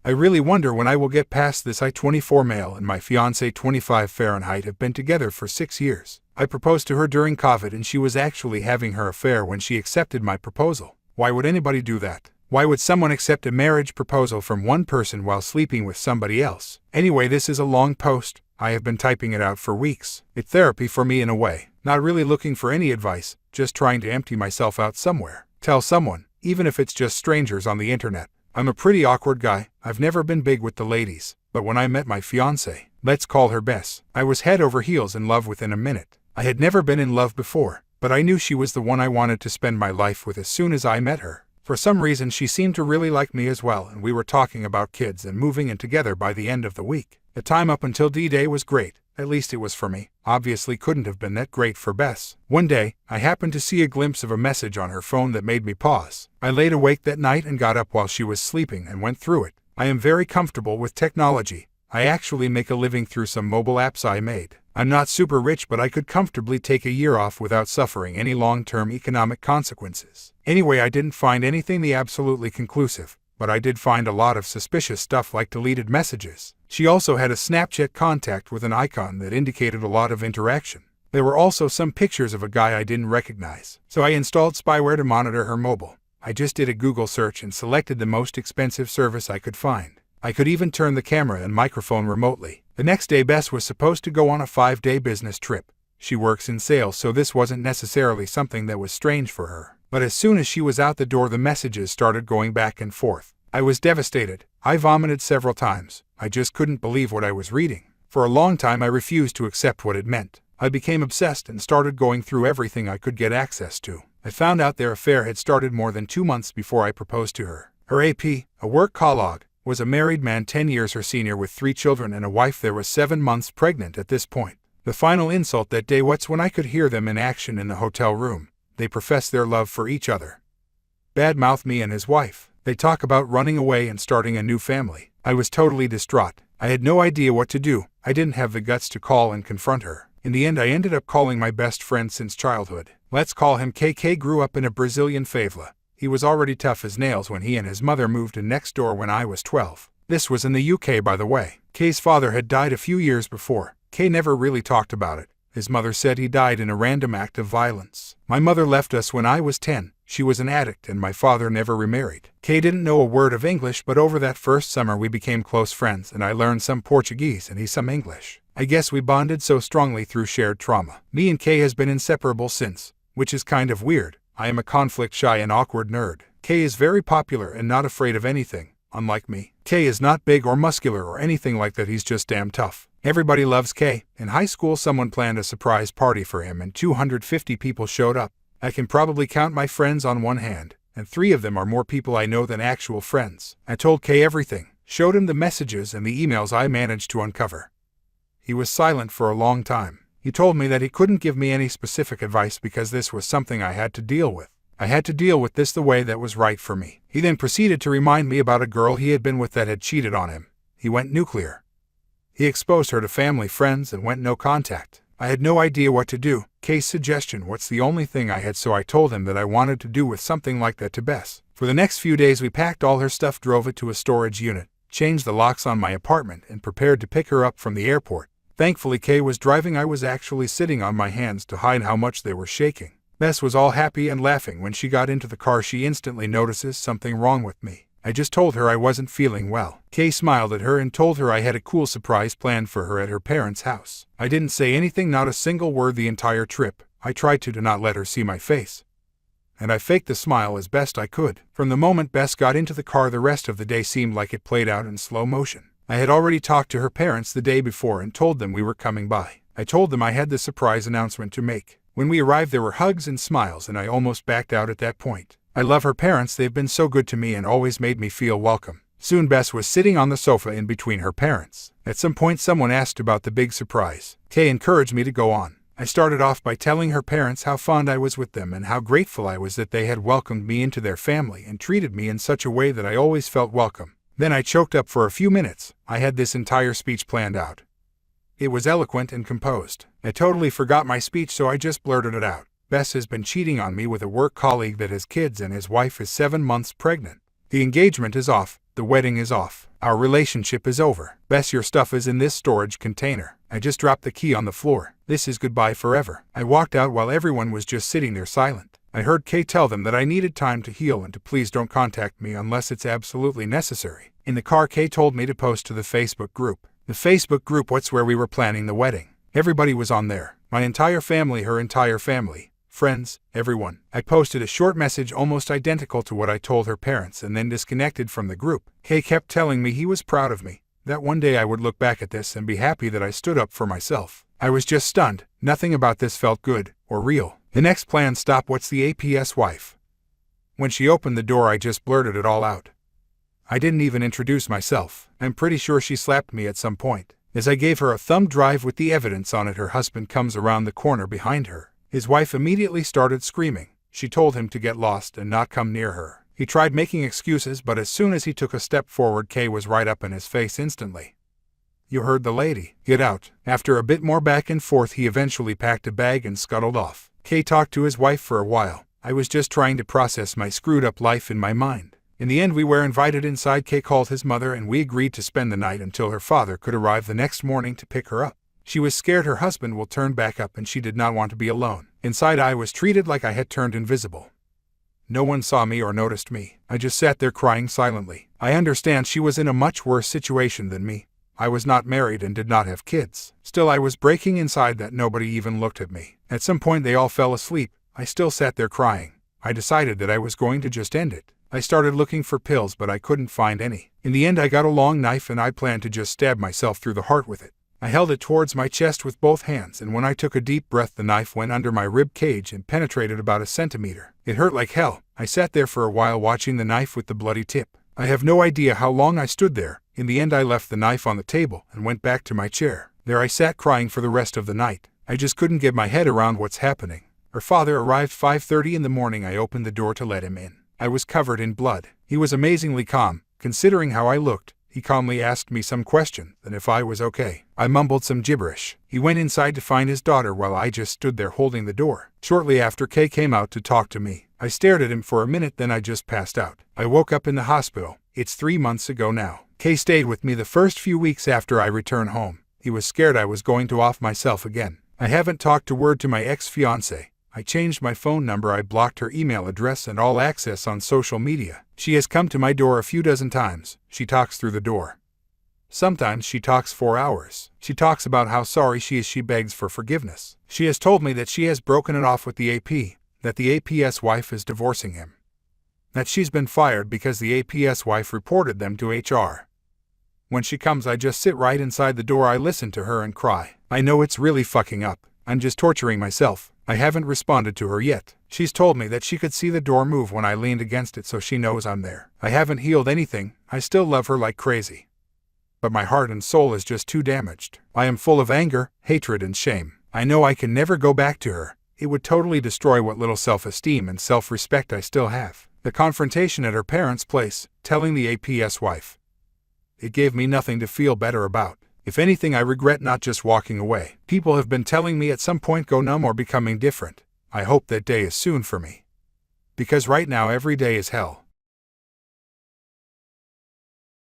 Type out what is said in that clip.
I really wonder when I will get past this. I, 24 male, and my fiancé, 25 Fahrenheit, have been together for 6 years. I proposed to her during COVID and she was actually having her affair when she accepted my proposal. Why would anybody do that? Why would someone accept a marriage proposal from one person while sleeping with somebody else? Anyway, this is a long post. I have been typing it out for weeks. It's therapy for me in a way. Not really looking for any advice, just trying to empty myself out somewhere. Tell someone, even if it's just strangers on the internet. I'm a pretty awkward guy. I've never been big with the ladies, but when I met my fiancée, let's call her Bess, I was head over heels in love within a minute. I had never been in love before, but I knew she was the one I wanted to spend my life with as soon as I met her. For some reason she seemed to really like me as well, and we were talking about kids and moving in together by the end of the week. The time up until D-Day was great, at least it was for me. Obviously couldn't have been that great for Bess. One day, I happened to see a glimpse of a message on her phone that made me pause. I laid awake that night and got up while she was sleeping and went through it. I am very comfortable with technology. I actually make a living through some mobile apps I made. I'm not super rich, but I could comfortably take a year off without suffering any long-term economic consequences. Anyway, I didn't find anything absolutely conclusive, but I did find a lot of suspicious stuff like deleted messages. She also had a Snapchat contact with an icon that indicated a lot of interaction. There were also some pictures of a guy I didn't recognize. So I installed spyware to monitor her mobile. I just did a Google search and selected the most expensive service I could find. I could even turn the camera and microphone remotely. The next day, Bess was supposed to go on a 5-day business trip. She works in sales, so this wasn't necessarily something that was strange for her. But as soon as she was out the door, the messages started going back and forth. I was devastated. I vomited several times. I just couldn't believe what I was reading. For a long time I refused to accept what it meant. I became obsessed and started going through everything I could get access to. I found out their affair had started more than 2 months before I proposed to her. Her AP, a work colleague, was a married man 10 years her senior with 3 children and a wife that was 7 months pregnant at this point. The final insult that day was when I could hear them in action in the hotel room. They profess their love for each other. Badmouth me and his wife. They talk about running away and starting a new family. I was totally distraught. I had no idea what to do. I didn't have the guts to call and confront her. In the end, I ended up calling my best friend since childhood. Let's call him KK. Grew up in a Brazilian favela. He was already tough as nails when he and his mother moved in next door when I was 12. This was in the UK, by the way. K's father had died a few years before. K never really talked about it. His mother said he died in a random act of violence. My mother left us when I was 10. She was an addict and my father never remarried. Kay didn't know a word of English, but over that first summer we became close friends and I learned some Portuguese and he some English. I guess we bonded so strongly through shared trauma. Me and Kay has been inseparable since, which is kind of weird. I am a conflict-shy and awkward nerd. Kay is very popular and not afraid of anything, unlike me. Kay is not big or muscular or anything like that, he's just damn tough. Everybody loves Kay. In high school someone planned a surprise party for him and 250 people showed up. I can probably count my friends on one hand, and 3 of them are more people I know than actual friends. I told Kay everything, showed him the messages and the emails I managed to uncover. He was silent for a long time. He told me that he couldn't give me any specific advice because this was something I had to deal with. I had to deal with this the way that was right for me. He then proceeded to remind me about a girl he had been with that had cheated on him. He went nuclear. He exposed her to family, friends, and went no contact. I had no idea what to do. Kay's suggestion was the only thing I had, so I told him that I wanted to do with something like that to Bess. For the next few days we packed all her stuff, drove it to a storage unit, changed the locks on my apartment, and prepared to pick her up from the airport. Thankfully Kay was driving. I was actually sitting on my hands to hide how much they were shaking. Bess was all happy and laughing. When she got into the car she instantly notices something wrong with me. I just told her I wasn't feeling well. Kay smiled at her and told her I had a cool surprise planned for her at her parents' house. I didn't say anything, not a single word the entire trip. I tried to not let her see my face. And I faked the smile as best I could. From the moment Bess got into the car, the rest of the day seemed like it played out in slow motion. I had already talked to her parents the day before and told them we were coming by. I told them I had the surprise announcement to make. When we arrived there were hugs and smiles and I almost backed out at that point. I love her parents, they've been so good to me and always made me feel welcome. Soon Bess was sitting on the sofa in between her parents. At some point someone asked about the big surprise. Kay encouraged me to go on. I started off by telling her parents how fond I was with them and how grateful I was that they had welcomed me into their family and treated me in such a way that I always felt welcome. Then I choked up for a few minutes. I had this entire speech planned out. It was eloquent and composed. I totally forgot my speech, so I just blurted it out. Bess has been cheating on me with a work colleague that has kids and his wife is 7 months pregnant. The engagement is off. The wedding is off. Our relationship is over. Bess, your stuff is in this storage container. I just dropped the key on the floor. This is goodbye forever. I walked out while everyone was just sitting there silent. I heard Kay tell them that I needed time to heal and to please don't contact me unless it's absolutely necessary. In the car, Kay told me to post to the Facebook group. The Facebook group, what's where we were planning the wedding. Everybody was on there. My entire family, her entire family. Friends, everyone. I posted a short message almost identical to what I told her parents and then disconnected from the group. Kay kept telling me he was proud of me, that one day I would look back at this and be happy that I stood up for myself. I was just stunned. Nothing about this felt good or real. The next plan, stop, what's the APS wife? When she opened the door, I just blurted it all out. I didn't even introduce myself. I'm pretty sure she slapped me at some point. As I gave her a thumb drive with the evidence on it, her husband comes around the corner behind her. His wife immediately started screaming. She told him to get lost and not come near her. He tried making excuses, but as soon as he took a step forward, Kay was right up in his face instantly. You heard the lady. Get out. After a bit more back and forth, he eventually packed a bag and scuttled off. Kay talked to his wife for a while. I was just trying to process my screwed up life in my mind. In the end, we were invited inside. Kay called his mother and we agreed to spend the night until her father could arrive the next morning to pick her up. She was scared her husband will turn back up and she did not want to be alone. Inside, I was treated like I had turned invisible. No one saw me or noticed me. I just sat there crying silently. I understand she was in a much worse situation than me. I was not married and did not have kids. Still, I was breaking inside that nobody even looked at me. At some point they all fell asleep. I still sat there crying. I decided that I was going to just end it. I started looking for pills, but I couldn't find any. In the end, I got a long knife and I planned to just stab myself through the heart with it. I held it towards my chest with both hands, and when I took a deep breath, the knife went under my rib cage and penetrated about a centimeter. It hurt like hell. I sat there for a while watching the knife with the bloody tip. I have no idea how long I stood there. In the end, I left the knife on the table and went back to my chair. There I sat crying for the rest of the night. I just couldn't get my head around what's happening. Her father arrived 5:30 in the morning. I opened the door to let him in. I was covered in blood. He was amazingly calm, considering how I looked. He calmly asked me some question, and if I was okay. I mumbled some gibberish. He went inside to find his daughter while I just stood there holding the door. Shortly after, Kay came out to talk to me. I stared at him for a minute, then I just passed out. I woke up in the hospital. It's 3 months ago now. Kay stayed with me the first few weeks after I returned home. He was scared I was going to off myself again. I haven't talked a word to my ex-fiancé. I changed my phone number, I blocked her email address and all access on social media. She has come to my door a few dozen times. She talks through the door. Sometimes she talks for hours. She talks about how sorry she is. She begs for forgiveness. She has told me that she has broken it off with the AP, that the APS wife is divorcing him. That she's been fired because the APS wife reported them to HR. When she comes, I just sit right inside the door. I listen to her and cry. I know it's really fucking up. I'm just torturing myself. I haven't responded to her yet. She's told me that she could see the door move when I leaned against it, so she knows I'm there. I haven't healed anything. I still love her like crazy. But my heart and soul is just too damaged. I am full of anger, hatred, and shame. I know I can never go back to her. It would totally destroy what little self-esteem and self-respect I still have. The confrontation at her parents' place, telling the APS wife. It gave me nothing to feel better about. If anything, I regret not just walking away. People have been telling me at some point go numb or becoming different. I hope that day is soon for me. Because right now every day is hell.